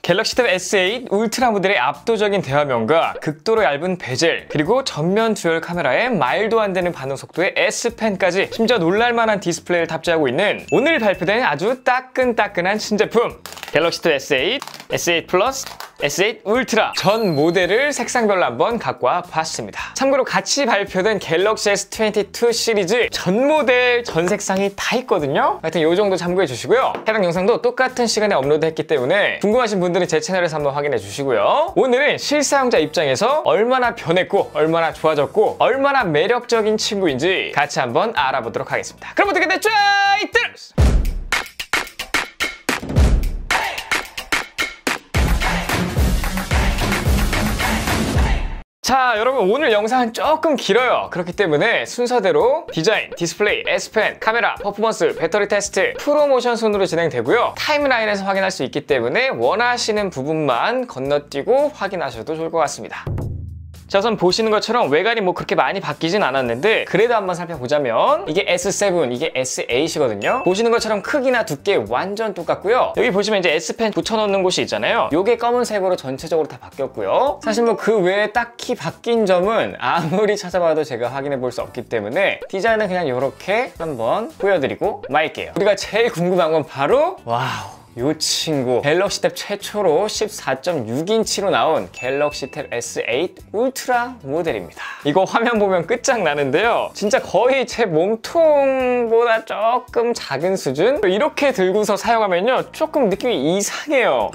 갤럭시 탭 S8 울트라 모델의 압도적인 대화면과 극도로 얇은 베젤, 그리고 전면 듀얼 카메라에 말도 안 되는 반응 속도의 S펜까지 심지어 놀랄만한 디스플레이를 탑재하고 있는 오늘 발표된 아주 따끈따끈한 신제품 갤럭시 탭 S8, S8 플러스, S8 울트라 전 모델을 색상별로 한번 갖고 와 봤습니다. 참고로 같이 발표된 갤럭시 S22 시리즈 전 모델 전 색상이 다 있거든요. 하여튼 이 정도 참고해 주시고요. 해당 영상도 똑같은 시간에 업로드했기 때문에 궁금하신 분들은 제 채널에서 한번 확인해 주시고요. 오늘은 실사용자 입장에서 얼마나 변했고 얼마나 좋아졌고 얼마나 매력적인 친구인지 같이 한번 알아보도록 하겠습니다. 그럼 어떻게 됐죠? 자, 여러분 오늘 영상은 조금 길어요. 그렇기 때문에 순서대로 디자인, 디스플레이, S펜, 카메라, 퍼포먼스, 배터리 테스트, 프로모션 순으로 진행되고요. 타임라인에서 확인할 수 있기 때문에 원하시는 부분만 건너뛰고 확인하셔도 좋을 것 같습니다. 자, 우선 보시는 것처럼 외관이 뭐 그렇게 많이 바뀌진 않았는데 그래도 한번 살펴보자면 이게 S7, 이게 S8이거든요. 보시는 것처럼 크기나 두께 완전 똑같고요. 여기 보시면 이제 S펜 붙여놓는 곳이 있잖아요. 요게 검은색으로 전체적으로 다 바뀌었고요. 사실 뭐 그 외에 딱히 바뀐 점은 아무리 찾아봐도 제가 확인해 볼 수 없기 때문에 디자인은 그냥 이렇게 한번 보여드리고 말게요. 우리가 제일 궁금한 건 바로 와우, 이 친구 갤럭시 탭 최초로 14.6인치로 나온 갤럭시 탭 S8 울트라 모델입니다. 이거 화면 보면 끝장나는데요. 진짜 거의 제 몸통보다 조금 작은 수준? 이렇게 들고서 사용하면요 조금 느낌이 이상해요.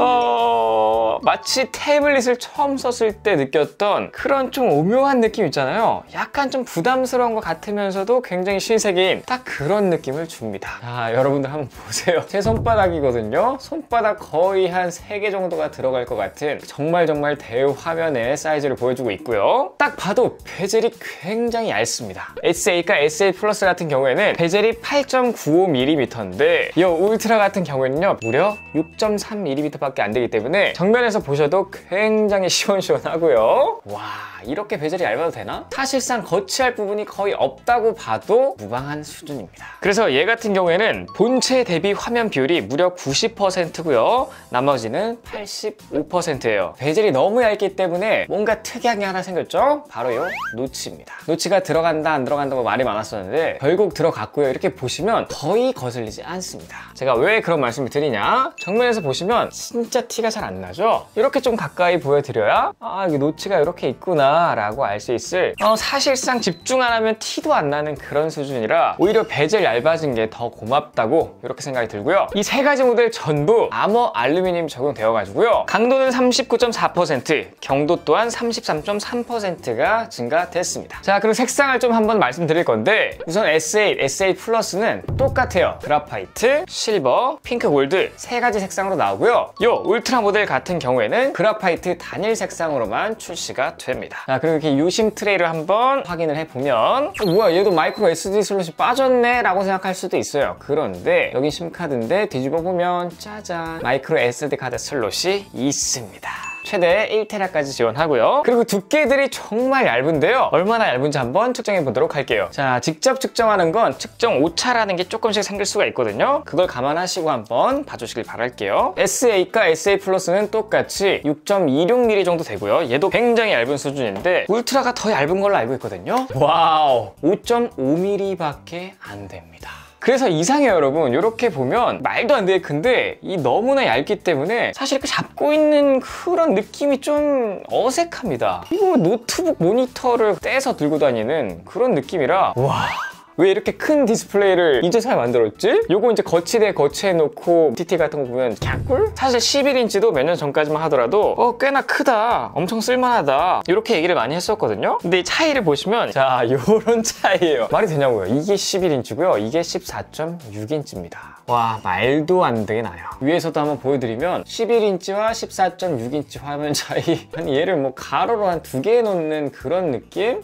마치 태블릿을 처음 썼을 때 느꼈던 그런 좀 오묘한 느낌 있잖아요. 약간 좀 부담스러운 것 같으면서도 굉장히 신세계인 딱 그런 느낌을 줍니다. 자, 여러분들 한번 보세요. 제 손바닥이거든요. 손바닥 거의 한 3개 정도가 들어갈 것 같은 정말 대화면의 사이즈를 보여주고 있고요. 딱 봐도 베젤이 굉장히 얇습니다. S8과 S8 플러스 같은 경우에는 베젤이 8.95mm인데 이 울트라 같은 경우에는요 무려 6.3mm 밖에 안 되기 때문에 정면에서 보셔도 굉장히 시원시원하고요. 와, 이렇게 베젤이 얇아도 되나? 사실상 거치할 부분이 거의 없다고 봐도 무방한 수준입니다. 그래서 얘 같은 경우에는 본체 대비 화면 비율이 무려 90%고요. 나머지는 85%예요. 베젤이 너무 얇기 때문에 뭔가 특이하게 하나 생겼죠? 바로 요 노치입니다. 노치가 들어간다 안 들어간다고 말이 많았었는데 결국 들어갔고요. 이렇게 보시면 거의 거슬리지 않습니다. 제가 왜 그런 말씀을 드리냐? 정면에서 보시면 진짜 티가 잘 안 나죠? 이렇게 좀 가까이 보여드려야 이 노치가 이렇게 있구나 라고 알 수 있을 사실상 집중 안 하면 티도 안 나는 그런 수준이라 오히려 베젤 얇아진 게 더 고맙다고 이렇게 생각이 들고요. 이 세 가지 모델 전부 아머 알루미늄 적용되어 가지고요. 강도는 39.4%, 경도 또한 33.3%가 증가됐습니다. 자, 그럼 색상을 좀 한번 말씀드릴 건데 우선 S8, S8 플러스는 똑같아요. 그라파이트, 실버, 핑크 골드 세 가지 색상으로 나오고요. 요 울트라 모델 같은 경우에는 그라파이트 단일 색상으로만 출시가 됩니다. 자, 그리고 이렇게 유심 트레이를 한번 확인을 해보면 뭐야, 얘도 마이크로 SD 슬롯이 빠졌네 라고 생각할 수도 있어요. 그런데 여긴 심카드인데 뒤집어 보면 짜잔, 마이크로 SD 카드 슬롯이 있습니다. 최대 1TB까지 지원하고요. 그리고 두께들이 정말 얇은데요. 얼마나 얇은지 한번 측정해 보도록 할게요. 자, 직접 측정하는 건 측정 오차라는 게 조금씩 생길 수가 있거든요. 그걸 감안하시고 한번 봐주시길 바랄게요. S8과 S8 플러스는 똑같이 6.26mm 정도 되고요. 얘도 굉장히 얇은 수준인데 울트라가 더 얇은 걸로 알고 있거든요. 와우, 5.5mm 밖에 안 됩니다. 그래서 이상해요, 여러분. 이렇게 보면 말도 안 되게 큰데 이 너무나 얇기 때문에 사실 이렇게 잡고 있는 그런 느낌이 좀 어색합니다. 이거 노트북 모니터를 떼서 들고 다니는 그런 느낌이라 와, 왜 이렇게 큰 디스플레이를 이제서야 만들었지? 요거 이제 거치대 거치해놓고 TT 같은 거 보면 갸꿀? 사실 11인치도 몇 년 전까지만 하더라도 꽤나 크다, 엄청 쓸만하다 이렇게 얘기를 많이 했었거든요. 근데 이 차이를 보시면 자, 요런 차이예요. 말이 되냐고요. 이게 11인치고요. 이게 14.6인치입니다. 와, 말도 안 되게 나요. 위에서도 한번 보여드리면 11인치와 14.6인치 화면 차이, 아니 얘를 뭐 가로로 한 2개 해놓는 그런 느낌?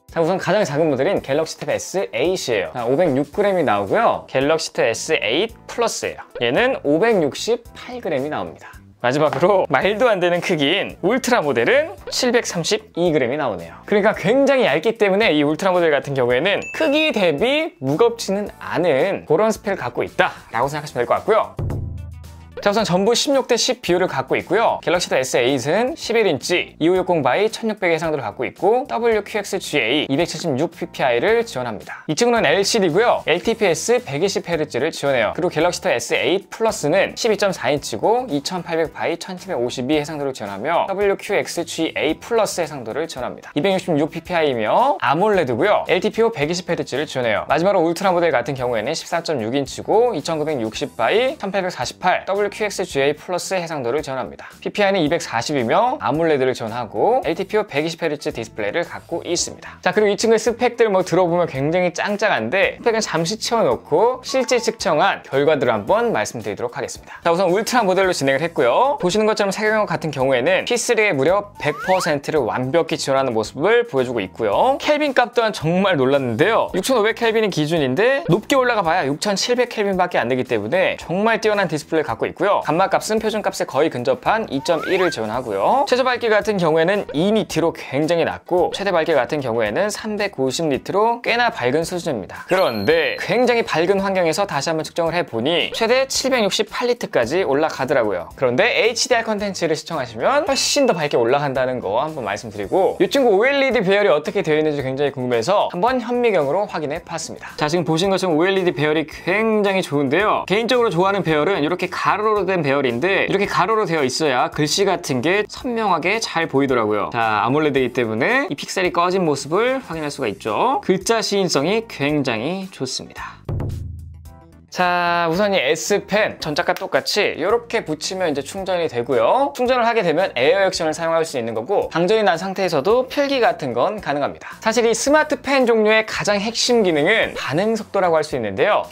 자, 우선 가장 작은 모델인 갤럭시 탭 S8이에요. 506g이 나오고요. 갤럭시 탭 S8 플러스예요. 얘는 568g이 나옵니다. 마지막으로 말도 안 되는 크기인 울트라 모델은 732g이 나오네요. 그러니까 굉장히 얇기 때문에 이 울트라 모델 같은 경우에는 크기 대비 무겁지는 않은 그런 스펙을 갖고 있다라고 생각하시면 될 것 같고요. 자, 우선 전부 16대 10 비율을 갖고 있고요. 갤럭시도 S8은 11인치 2560 x 1600 해상도를 갖고 있고 WQXGA 276ppi를 지원합니다. 이 친구는 LCD고요. LTPS 120Hz를 지원해요. 그리고 갤럭시도 S8 플러스는 12.4인치고 2800 x 1752 해상도를 지원하며 WQXGA 플러스 해상도를 지원합니다. 266ppi이며 아몰레드고요. LTPO 120Hz를 지원해요. 마지막으로 울트라 모델 같은 경우에는 14.6인치고 2960 x 1848 WQXGA 플러스 해상도를 지원합니다. PPI는 240이며 아몰레드를 지원하고 LTPO 120Hz 디스플레이를 갖고 있습니다. 자, 그리고 이 친구의 스펙들 뭐 들어보면 굉장히 짱짱한데 스펙은 잠시 채워놓고 실제 측정한 결과들을 한번 말씀드리도록 하겠습니다. 자, 우선 울트라 모델로 진행을 했고요. 보시는 것처럼 사경용 같은 경우에는 P3에 무려 100%를 완벽히 지원하는 모습을 보여주고 있고요. 켈빈 값 또한 정말 놀랐는데요. 6500켈빈이 기준인데 높게 올라가 봐야 6700켈빈밖에 안 되기 때문에 정말 뛰어난 디스플레이를 갖고 있고요. 감마값은 표준값에 거의 근접한 2.1을 지원하고요. 최저 밝기 같은 경우에는 2니트로 굉장히 낮고 최대 밝기 같은 경우에는 390니트로 꽤나 밝은 수준입니다. 그런데 굉장히 밝은 환경에서 다시 한번 측정을 해보니 최대 768니트까지 올라가더라고요. 그런데 HDR 컨텐츠를 시청하시면 훨씬 더 밝게 올라간다는 거 한번 말씀드리고 이 친구 OLED 배열이 어떻게 되어 있는지 굉장히 궁금해서 한번 현미경으로 확인해 봤습니다. 자, 지금 보시는 것처럼 OLED 배열이 굉장히 좋은데요. 개인적으로 좋아하는 배열은 이렇게 가로로 된 배열인데 이렇게 가로로 되어 있어야 글씨 같은 게 선명하게 잘 보이더라고요. 자, 아몰레드이기 때문에 이 픽셀이 꺼진 모습을 확인할 수가 있죠. 글자 시인성이 굉장히 좋습니다. 자, 우선 이 S펜 전작과 똑같이 이렇게 붙이면 이제 충전이 되고요. 충전을 하게 되면 에어 액션을 사용할 수 있는 거고 방전이 난 상태에서도 필기 같은 건 가능합니다. 사실 이 스마트펜 종류의 가장 핵심 기능은 반응 속도라고 할 수 있는데요.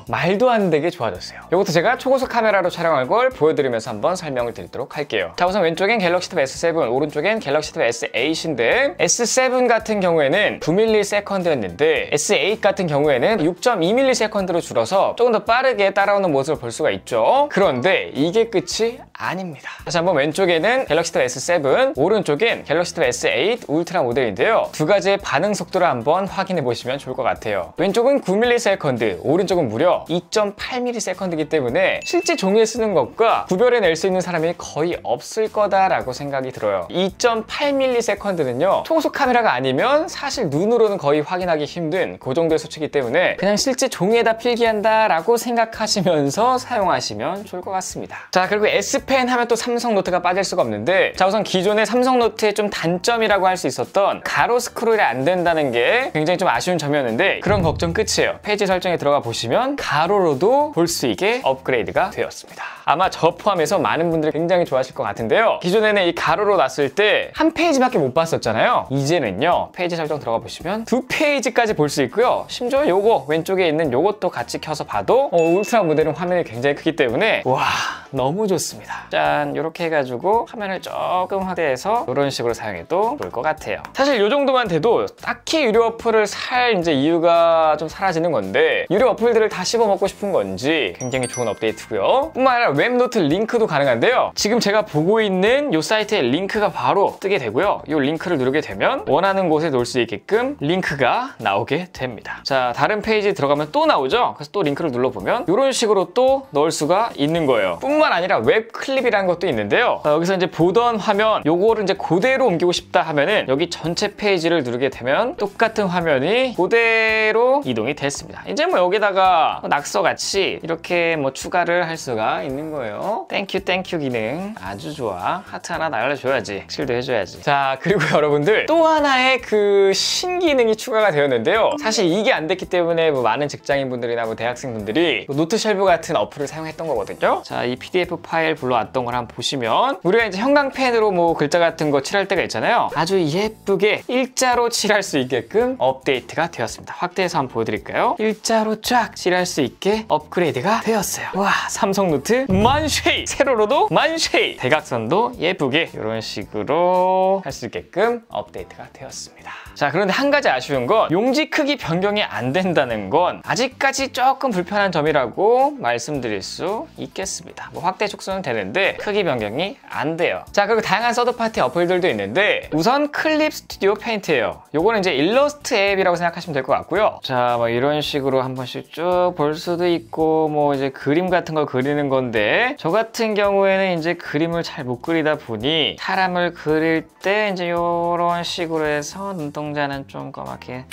말도 안 되게 좋아졌어요. 이것도 제가 초고속 카메라로 촬영할 걸 보여드리면서 한번 설명을 드리도록 할게요. 자, 우선 왼쪽엔 갤럭시 탭 S7, 오른쪽엔 갤럭시 탭 S8인데 S7 같은 경우에는 9ms였는데 S8 같은 경우에는 6.2ms로 줄어서 조금 더 빠르게 따라오는 모습을 볼 수가 있죠. 그런데 이게 끝이 아닙니다. 다시 한번 왼쪽에는 갤럭시 탭 S7, 오른쪽엔 갤럭시 탭 S8 울트라 모델인데요. 두 가지의 반응 속도를 한번 확인해 보시면 좋을 것 같아요. 왼쪽은 9ms, 오른쪽은 무려 2.8ms이기 때문에 실제 종이에 쓰는 것과 구별해낼 수 있는 사람이 거의 없을 거다라고 생각이 들어요. 2.8ms는요 초고속 카메라가 아니면 사실 눈으로는 거의 확인하기 힘든 그 정도의 수치이기 때문에 그냥 실제 종이에다 필기한다 라고 생각하시면서 사용하시면 좋을 것 같습니다. 자, 그리고 S펜 하면 또 삼성노트가 빠질 수가 없는데 자, 우선 기존의 삼성노트의 좀 단점이라고 할 수 있었던 가로 스크롤이 안 된다는 게 굉장히 좀 아쉬운 점이었는데 그런 걱정 끝이에요. 페이지 설정에 들어가 보시면 가로로도 볼 수 있게 업그레이드가 되었습니다. 아마 저 포함해서 많은 분들이 굉장히 좋아하실 것 같은데요. 기존에는 이 가로로 놨을 때 한 페이지밖에 못 봤었잖아요. 이제는요 페이지 설정 들어가 보시면 2페이지까지 볼 수 있고요. 심지어 요거 왼쪽에 있는 요것도 같이 켜서 봐도 울트라 모델은 화면이 굉장히 크기 때문에 와, 너무 좋습니다. 짠, 이렇게 해가지고 화면을 조금 확대해서 이런 식으로 사용해도 좋을 것 같아요. 사실 이 정도만 돼도 딱히 유료 어플을 살 이제 이유가 좀 사라지는 건데 유료 어플들을 다 씹어먹고 싶은 건지 굉장히 좋은 업데이트고요. 뿐만 아니라 웹노트 링크도 가능한데요. 지금 제가 보고 있는 이 사이트에 링크가 바로 뜨게 되고요. 이 링크를 누르게 되면 원하는 곳에 놓을 수 있게끔 링크가 나오게 됩니다. 자, 다른 페이지 들어가면 또 나오죠? 그래서 또 링크를 눌러보면 이런 식으로 또 넣을 수가 있는 거예요. 뿐만 아니라 웹 클립이라는 것도 있는데요. 여기서 이제 보던 화면 요거를 이제 그대로 옮기고 싶다 하면은 여기 전체 페이지를 누르게 되면 똑같은 화면이 그대로 이동이 됐습니다. 이제 뭐 여기다가 낙서같이 이렇게 뭐 추가를 할 수가 있는 거예요. 땡큐 기능 아주 좋아. 하트 하나 날려줘야지. 칠도 해줘야지. 자, 그리고 여러분들 또 하나의 그 신기능이 추가가 되었는데요. 사실 이게 안 됐기 때문에 뭐 많은 직장인분들이나 뭐 대학생분들이 노트 쉘브 같은 어플을 사용했던 거거든요. 자, 이 PDF 파일 불러왔던 걸 한번 보시면 우리가 이제 형광펜으로 뭐 글자 같은 거 칠할 때가 있잖아요. 아주 예쁘게 일자로 칠할 수 있게끔 업데이트가 되었습니다. 확대해서 한번 보여드릴까요? 일자로 쫙 칠할 수 있게 업그레이드가 되었어요. 와, 삼성노트 만쉐이! 세로로도 만쉐이! 대각선도 예쁘게 이런 식으로 할 수 있게끔 업데이트가 되었습니다. 자, 그런데 한 가지 아쉬운 건 용지 크기 변경이 안 된다는 건 아직까지 조금 불편한 괜찮은 점이라고 말씀드릴 수 있겠습니다. 뭐 확대 축소는 되는데 크기 변경이 안 돼요. 자, 그리고 다양한 서드파티 어플들도 있는데 우선 클립 스튜디오 페인트예요. 요거는 이제 일러스트 앱이라고 생각하시면 될 것 같고요. 자, 뭐 이런 식으로 한 번씩 쭉 볼 수도 있고 뭐 이제 그림 같은 거 그리는 건데 저 같은 경우에는 이제 그림을 잘 못 그리다 보니 사람을 그릴 때 이제 요런 식으로 해서 눈동자는 좀 검게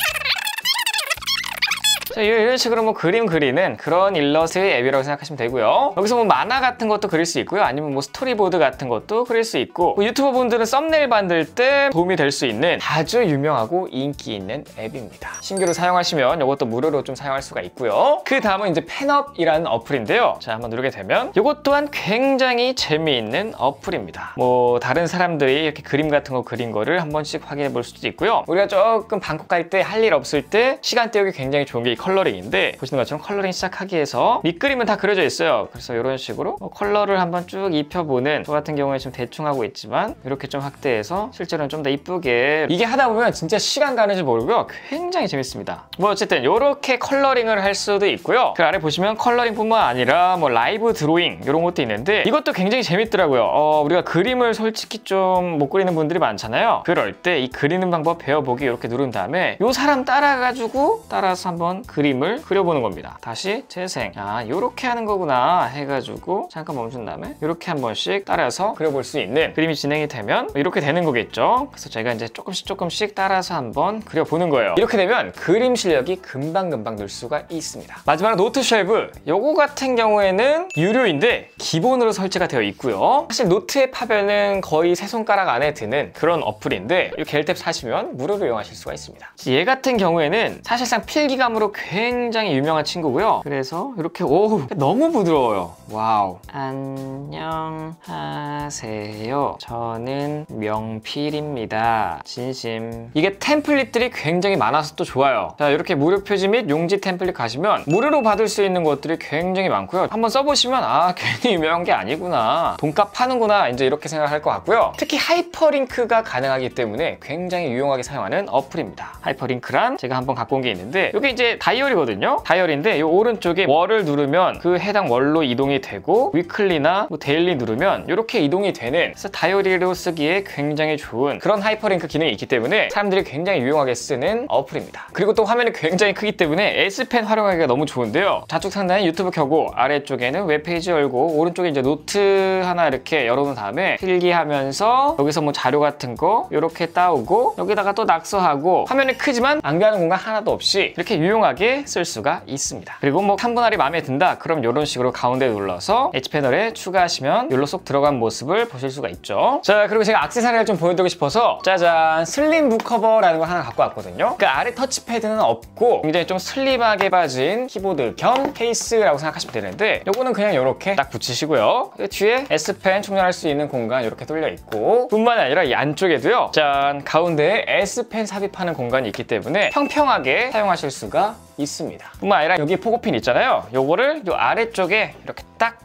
이런 식으로 뭐 그림 그리는 그런 일러스트 앱이라고 생각하시면 되고요. 여기서 뭐 만화 같은 것도 그릴 수 있고요. 아니면 뭐 스토리보드 같은 것도 그릴 수 있고 뭐 유튜버 분들은 썸네일 만들 때 도움이 될 수 있는 아주 유명하고 인기 있는 앱입니다. 신규로 사용하시면 이것도 무료로 좀 사용할 수가 있고요. 그 다음은 이제 펜업이라는 어플인데요. 자, 한번 누르게 되면 이것 또한 굉장히 재미있는 어플입니다. 뭐 다른 사람들이 이렇게 그림 같은 거 그린 거를 한 번씩 확인해 볼 수도 있고요. 우리가 조금 방콕 갈 때 할 일 없을 때 시간 때우기 굉장히 좋은 게 컬러링인데 보시는 것처럼 컬러링 시작하기 위해서 밑그림은 다 그려져 있어요. 그래서 이런 식으로 컬러를 한번 쭉 입혀보는 저 같은 경우에 지금 대충 하고 있지만 이렇게 좀 확대해서 실제로는 좀 더 이쁘게 이게 하다 보면 진짜 시간 가는 줄 모르고요. 굉장히 재밌습니다. 뭐 어쨌든 이렇게 컬러링을 할 수도 있고요. 그 아래 보시면 컬러링뿐만 아니라 뭐 라이브 드로잉 이런 것도 있는데 이것도 굉장히 재밌더라고요. 우리가 그림을 솔직히 좀 못 그리는 분들이 많잖아요. 그럴 때 이 그리는 방법 배워보기 이렇게 누른 다음에 이 사람 따라가지고 따라서 한번 그림을 그려보는 겁니다. 다시 재생. 아, 요렇게 하는 거구나 해가지고 잠깐 멈춘 다음에 이렇게 한 번씩 따라서 그려볼 수 있는 그림이 진행이 되면 이렇게 되는 거겠죠. 그래서 제가 이제 조금씩 따라서 한번 그려보는 거예요. 이렇게 되면 그림 실력이 금방금방 늘 수가 있습니다. 마지막으로 노트 쉘브. 요거 같은 경우에는 유료인데 기본으로 설치가 되어 있고요. 사실 노트 앱 하면은 거의 세 손가락 안에 드는 그런 어플인데 이 겔탭 사시면 무료로 이용하실 수가 있습니다. 얘 같은 경우에는 사실상 필기감으로 굉장히 유명한 친구고요. 그래서 이렇게 너무 부드러워요. 와우. 안녕하세요. 저는 명필입니다. 진심. 이게 템플릿들이 굉장히 많아서 또 좋아요. 자, 이렇게 무료 표지 및 용지 템플릿 가시면 무료로 받을 수 있는 것들이 굉장히 많고요. 한번 써보시면 아, 괜히 유명한 게 아니구나. 돈값 파는구나. 이제 이렇게 생각할 것 같고요. 특히 하이퍼링크가 가능하기 때문에 굉장히 유용하게 사용하는 어플입니다. 하이퍼링크란 제가 한번 갖고 온 게 있는데 이게 이제 다이어리거든요. 다이어리인데 이 오른쪽에 월을 누르면 그 해당 월로 이동이 되고 위클리나 뭐 데일리 누르면 이렇게 이동이 되는 그래서 다이어리로 쓰기에 굉장히 좋은 그런 하이퍼링크 기능이 있기 때문에 사람들이 굉장히 유용하게 쓰는 어플입니다. 그리고 또 화면이 굉장히 크기 때문에 S펜 활용하기가 너무 좋은데요. 좌측 상단에 유튜브 켜고 아래쪽에는 웹페이지 열고 오른쪽에 이제 노트 하나 이렇게 열어놓은 다음에 필기하면서 여기서 뭐 자료 같은 거 이렇게 따오고 여기다가 또 낙서하고 화면이 크지만 낭비하는 공간 하나도 없이 이렇게 유용하게 쓸 수가 있습니다. 그리고 뭐 3분 할이 마음에 든다 그럼 이런 식으로 가운데 눌러서 H패널에 추가하시면 욜로 쏙 들어간 모습을 보실 수가 있죠. 자, 그리고 제가 액세서리를 좀 보여드리고 싶어서 짜잔, 슬림 북커버라는 걸 하나 갖고 왔거든요. 그 아래 터치패드는 없고 굉장히 좀 슬림하게 빠진 키보드 겸 케이스라고 생각하시면 되는데 요거는 그냥 이렇게 딱 붙이시고요. 그 뒤에 S펜 충전할 수 있는 공간 이렇게 뚫려 있고 뿐만 아니라 이 안쪽에도요, 짠, 가운데에 S펜 삽입하는 공간이 있기 때문에 평평하게 사용하실 수가 있습니다. 뿐만 아니라 여기 포고핀 있잖아요. 요거를 요 아래쪽에 이렇게 딱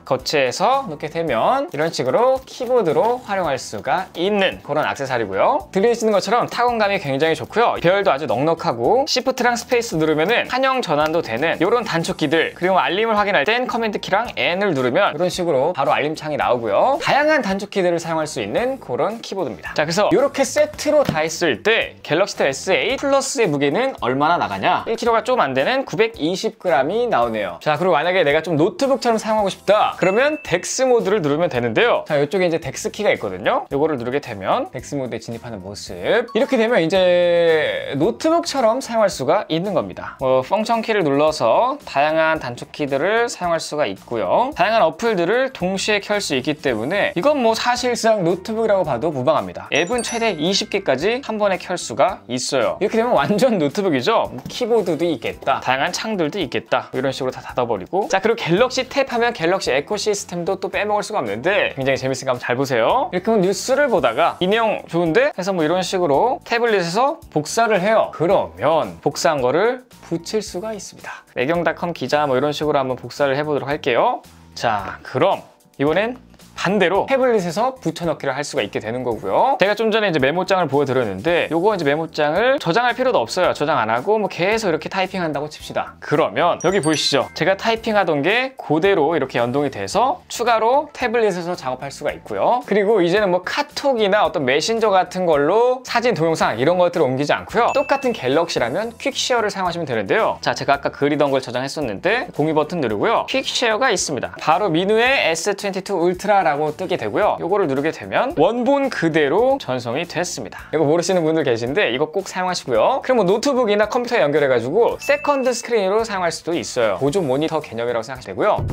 거치해서 놓게 되면 이런 식으로 키보드로 활용할 수가 있는 그런 액세서리고요. 들리시는 것처럼 타건감이 굉장히 좋고요. 배열도 아주 넉넉하고 시프트랑 스페이스 누르면은 환영 전환도 되는 이런 단축키들, 그리고 알림을 확인할 땐 커맨드 키랑 N을 누르면 이런 식으로 바로 알림창이 나오고요. 다양한 단축키들을 사용할 수 있는 그런 키보드입니다. 자, 그래서 이렇게 세트로 다 했을 때 갤럭시 탭 S8 플러스의 무게는 얼마나 나가냐? 1kg가 좀 안 되는 920g이 나오네요. 자, 그리고 만약에 내가 좀 노트북처럼 사용하고 싶다 그러면 덱스 모드를 누르면 되는데요. 자, 이쪽에 이제 덱스 키가 있거든요. 이거를 누르게 되면 덱스 모드에 진입하는 모습. 이렇게 되면 이제 노트북처럼 사용할 수가 있는 겁니다. 펑션 키를 눌러서 다양한 단축 키들을 사용할 수가 있고요. 다양한 어플들을 동시에 켤 수 있기 때문에 이건 뭐 사실상 노트북이라고 봐도 무방합니다. 앱은 최대 20개까지 한 번에 켤 수가 있어요. 이렇게 되면 완전 노트북이죠. 키보드도 있겠다, 다양한 창들도 있겠다, 이런 식으로 다 닫아버리고. 자, 그리고 갤럭시 탭 하면 갤럭시 에코 시스템도 또 빼먹을 수가 없는데 굉장히 재밌으니까 한번 잘 보세요. 이렇게 뉴스를 보다가 이 내용 좋은데? 해서 뭐 이런 식으로 태블릿에서 복사를 해요. 그러면 복사한 거를 붙일 수가 있습니다. 매경닷컴 기자 뭐 이런 식으로 한번 복사를 해보도록 할게요. 자, 그럼 이번엔 반대로 태블릿에서 붙여넣기를 할 수가 있게 되는 거고요. 제가 좀 전에 이제 메모장을 보여드렸는데 요거 이제 메모장을 저장할 필요도 없어요. 저장 안 하고 뭐 계속 이렇게 타이핑한다고 칩시다. 그러면 여기 보이시죠? 제가 타이핑하던 게 그대로 이렇게 연동이 돼서 추가로 태블릿에서 작업할 수가 있고요. 그리고 이제는 뭐 카톡이나 어떤 메신저 같은 걸로 사진, 동영상 이런 것들을 옮기지 않고요. 똑같은 갤럭시라면 퀵쉐어를 사용하시면 되는데요. 자, 제가 아까 그리던 걸 저장했었는데 공유 버튼 누르고요. 퀵쉐어가 있습니다. 바로 미누의 S22 울트라라고 뜨게 되고요. 요거를 누르게 되면 원본 그대로 전송이 됐습니다. 이거 모르시는 분들 계신데 이거 꼭 사용하시고요. 그럼 뭐 노트북이나 컴퓨터에 연결해가지고 세컨드 스크린으로 사용할 수도 있어요. 보조 모니터 개념이라고 생각하시면 되고요.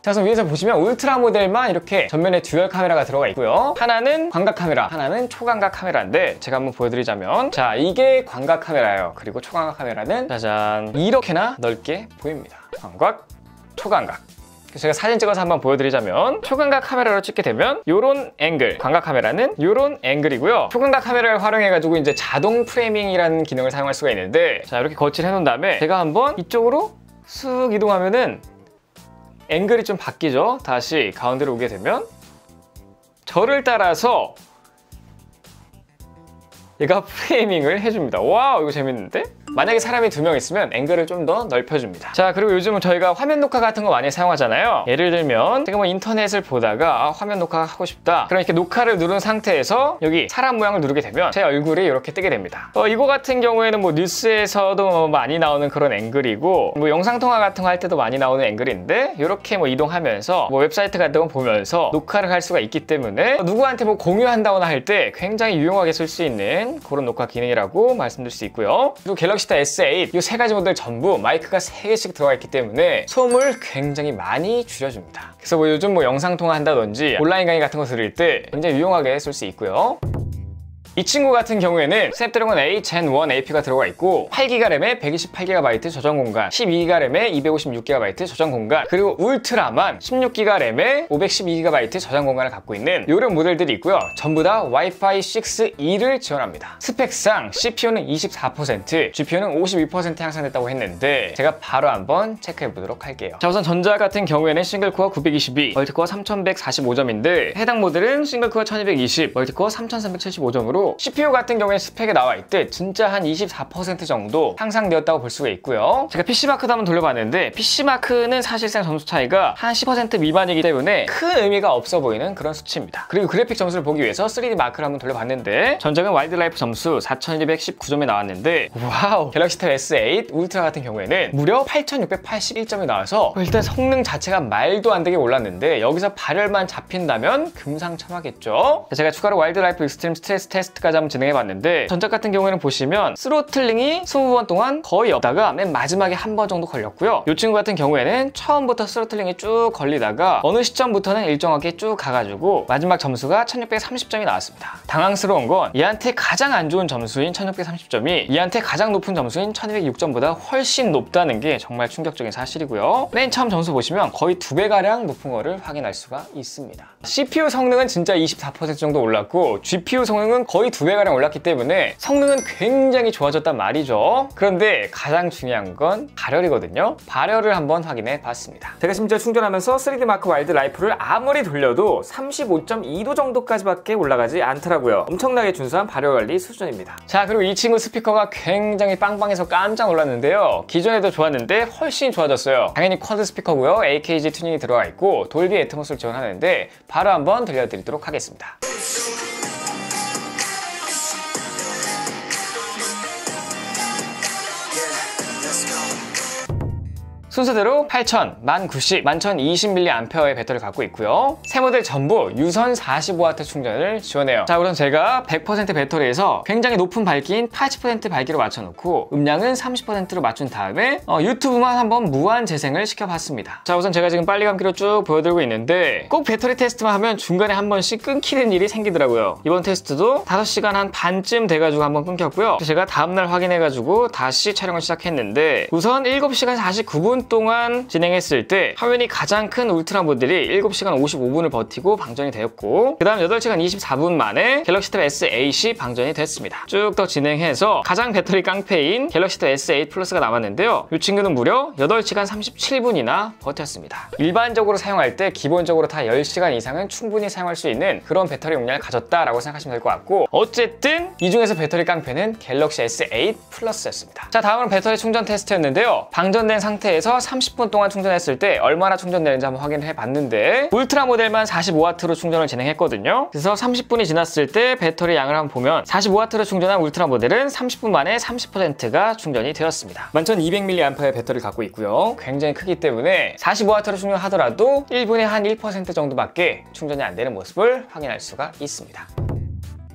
자, 그래서 위에서 보시면 울트라 모델만 이렇게 전면에 듀얼 카메라가 들어가 있고요. 하나는 광각 카메라, 하나는 초광각 카메라인데 제가 한번 보여드리자면 자, 이게 광각 카메라예요. 그리고 초광각 카메라는 짜잔 이렇게나 넓게 보입니다. 광각, 초광각. 제가 사진 찍어서 한번 보여드리자면 초광각 카메라로 찍게 되면 요런 앵글, 광각 카메라는 요런 앵글이고요. 초광각 카메라를 활용해가지고 이제 자동 프레이밍이라는 기능을 사용할 수가 있는데 자, 이렇게 거치를 해놓은 다음에 제가 한번 이쪽으로 쑥 이동하면은 앵글이 좀 바뀌죠. 다시 가운데로 오게 되면 저를 따라서 얘가 프레이밍을 해줍니다. 와우, 이거 재밌는데? 만약에 사람이 2명 있으면 앵글을 좀 더 넓혀줍니다. 자, 그리고 요즘은 저희가 화면 녹화 같은 거 많이 사용하잖아요. 예를 들면 제가 뭐 인터넷을 보다가 화면 녹화 하고 싶다. 그럼 이렇게 녹화를 누른 상태에서 여기 사람 모양을 누르게 되면 제 얼굴이 이렇게 뜨게 됩니다. 이거 같은 경우에는 뭐 뉴스에서도 많이 나오는 그런 앵글이고 뭐 영상통화 같은 거 할 때도 많이 나오는 앵글인데 이렇게 뭐 이동하면서 뭐 웹사이트 같은 거 보면서 녹화를 할 수가 있기 때문에 누구한테 뭐 공유한다거나 할 때 굉장히 유용하게 쓸 수 있는 그런 녹화 기능이라고 말씀드릴 수 있고요. 그리고 갤럭시 타 S8 이 3가지 모델 전부 마이크가 3개씩 들어가 있기 때문에 소음을 굉장히 많이 줄여줍니다. 그래서 뭐 요즘 뭐 영상통화 한다든지 온라인 강의 같은 거 들을 때 굉장히 유용하게 쓸 수 있고요. 이 친구 같은 경우에는 스냅드래곤 8 Gen 1 AP가 들어가 있고 8GB 램에 128GB 저장 공간, 12GB 램에 256GB 저장 공간, 그리고 울트라만 16GB 램에 512GB 저장 공간을 갖고 있는 이런 모델들이 있고요. 전부 다 와이파이 6E를 지원합니다. 스펙상 CPU는 24%, GPU는 52% 향상됐다고 했는데 제가 바로 한번 체크해 보도록 할게요. 자, 우선 전자 같은 경우에는 싱글코어 922, 멀티코어 3145점인데 해당 모델은 싱글코어 1220, 멀티코어 3375점으로 CPU 같은 경우에 스펙에 나와 있듯 진짜 한 24% 정도 향상되었다고 볼 수가 있고요. 제가 PC마크도 한번 돌려봤는데 PC마크는 사실상 점수 차이가 한 10% 미만이기 때문에 큰 의미가 없어 보이는 그런 수치입니다. 그리고 그래픽 점수를 보기 위해서 3D 마크를 한번 돌려봤는데 전작은 와일드라이프 점수 4219점이 나왔는데 와우! 갤럭시 탭 S8 울트라 같은 경우에는 무려 8681점이 나와서 일단 성능 자체가 말도 안 되게 올랐는데 여기서 발열만 잡힌다면 금상첨화겠죠? 제가 추가로 와일드라이프 익스트림 스트레스 테스트까지 한번 진행해봤는데 전작 같은 경우에는 보시면 스로틀링이 20번 동안 거의 없다가 맨 마지막에 한 번 정도 걸렸고요. 이 친구 같은 경우에는 처음부터 스로틀링이 쭉 걸리다가 어느 시점부터는 일정하게 쭉 가가지고 마지막 점수가 1630점이 나왔습니다. 당황스러운 건 얘한테 가장 안 좋은 점수인 1630점이 얘한테 가장 높은 점수인 1206점보다 훨씬 높다는 게 정말 충격적인 사실이고요. 맨 처음 점수 보시면 거의 2배가량 높은 거를 확인할 수가 있습니다. CPU 성능은 진짜 24% 정도 올랐고 GPU 성능은 거의 2배가량 올랐기 때문에 성능은 굉장히 좋아졌단 말이죠. 그런데 가장 중요한 건 발열이거든요. 발열을 한번 확인해 봤습니다. 제가 심지어 충전하면서 3D 마크 와일드 라이프를 아무리 돌려도 35.2도 정도까지밖에 올라가지 않더라고요. 엄청나게 준수한 발열 관리 수준입니다. 자, 그리고 이 친구 스피커가 굉장히 빵빵해서 깜짝 놀랐는데요. 기존에도 좋았는데 훨씬 좋아졌어요. 당연히 쿼드 스피커고요. AKG 튜닝이 들어가 있고 돌비 애트모스를 지원하는데 바로 한번 들려드리도록 하겠습니다. 순서대로 8000, 1090, 11020mAh의 배터리를 갖고 있고요. 세 모델 전부 유선 45W 충전을 지원해요. 자, 우선 제가 100% 배터리에서 굉장히 높은 밝기인 80% 밝기로 맞춰놓고 음량은 30%로 맞춘 다음에 유튜브만 한번 무한 재생을 시켜봤습니다. 자, 우선 제가 지금 빨리 감기로 쭉 보여드리고 있는데 꼭 배터리 테스트만 하면 중간에 한 번씩 끊기는 일이 생기더라고요. 이번 테스트도 5시간 한 반쯤 돼가지고 한번 끊겼고요. 제가 다음날 확인해가지고 다시 촬영을 시작했는데 우선 7시간 49분 30분 동안 진행했을 때 화면이 가장 큰 울트라 모델이 7시간 55분을 버티고 방전이 되었고, 그 다음 8시간 24분 만에 갤럭시 탭 S8이 방전이 됐습니다. 쭉 더 진행해서 가장 배터리 깡패인 갤럭시 탭 S8 플러스가 남았는데요. 이 친구는 무려 8시간 37분이나 버텼습니다. 일반적으로 사용할 때 기본적으로 다 10시간 이상은 충분히 사용할 수 있는 그런 배터리 용량을 가졌다라고 생각하시면 될 것 같고, 어쨌든 이 중에서 배터리 깡패는 갤럭시 S8 플러스였습니다. 자, 다음은 배터리 충전 테스트였는데요. 방전된 상태에서 30분 동안 충전했을 때 얼마나 충전되는지 한번 확인을 해봤는데, 울트라 모델만 45W로 충전을 진행했거든요. 그래서 30분이 지났을 때 배터리 양을 한번 보면 45W로 충전한 울트라 모델은 30분 만에 30%가 충전이 되었습니다. 11,200mAh의 배터리를 갖고 있고요. 굉장히 크기 때문에 45W로 충전하더라도 1분에 한 1% 정도밖에 충전이 안 되는 모습을 확인할 수가 있습니다.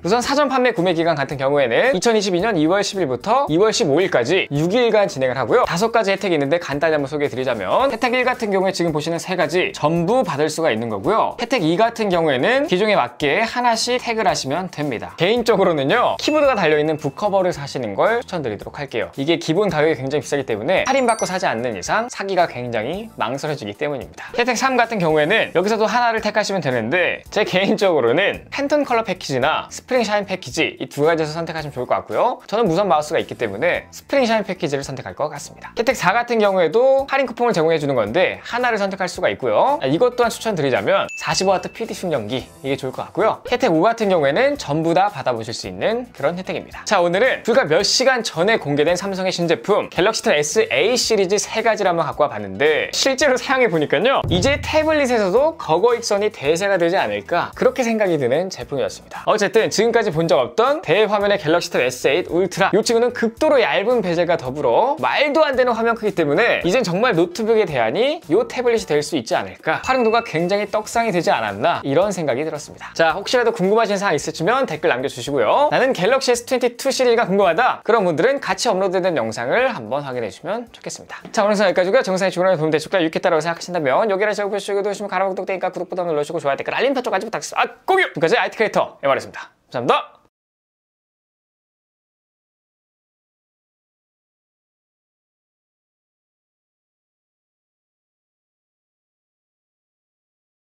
우선 사전 판매 구매 기간 같은 경우에는 2022년 2월 10일부터 2월 15일까지 6일간 진행을 하고요. 5가지 혜택이 있는데 간단히 한번 소개해드리자면, 혜택 1 같은 경우에 지금 보시는 3가지 전부 받을 수가 있는 거고요. 혜택 2 같은 경우에는 기종에 맞게 하나씩 택을 하시면 됩니다. 개인적으로는요, 키보드가 달려있는 북커버를 사시는 걸 추천드리도록 할게요. 이게 기본 가격이 굉장히 비싸기 때문에 할인받고 사지 않는 이상 사기가 굉장히 망설여지기 때문입니다. 혜택 3 같은 경우에는 여기서도 하나를 택하시면 되는데, 제 개인적으로는 팬톤 컬러 패키지나 스프링 샤인 패키지, 이 2가지에서 선택하시면 좋을 것 같고요. 저는 무선 마우스가 있기 때문에 스프링 샤인 패키지를 선택할 것 같습니다. 혜택 4 같은 경우에도 할인 쿠폰을 제공해주는 건데 하나를 선택할 수가 있고요. 이것 또한 추천드리자면 45W PD 충전기, 이게 좋을 것 같고요. 혜택 5 같은 경우에는 전부 다 받아보실 수 있는 그런 혜택입니다. 자, 오늘은 불과 몇 시간 전에 공개된 삼성의 신제품 갤럭시 탭 S8 시리즈 3가지를 한번 갖고 와봤는데, 실제로 사용해보니까요, 이제 태블릿에서도 거거익선이 대세가 되지 않을까, 그렇게 생각이 드는 제품이었습니다. 어쨌든 지금까지 본 적 없던 대화면의 갤럭시 탭 S8 울트라, 이 친구는 극도로 얇은 베젤과 더불어 말도 안 되는 화면 크기 때문에 이젠 정말 노트북의 대안이 이 태블릿이 될 수 있지 않을까, 활용도가 굉장히 떡상이 되지 않았나, 이런 생각이 들었습니다. 자, 혹시라도 궁금하신 사항 있으시면 댓글 남겨주시고요. 나는 갤럭시 S22 시리즈가 궁금하다, 그런 분들은 같이 업로드된 영상을 한번 확인해 주시면 좋겠습니다. 자, 오늘 영상 여기까지고요. 정상의 주문에 도움 되실까 유익했다고 생각하신다면 여기를 적어주시고, 도우시면 가라 구독되니까 구독 버튼 눌러주시고, 좋아요, 댓글, 알림 설정까지 부탁드립니다. 아, 꼭이요! 지금까지 IT 크리에이터 MR이었습니다. 감사합니다.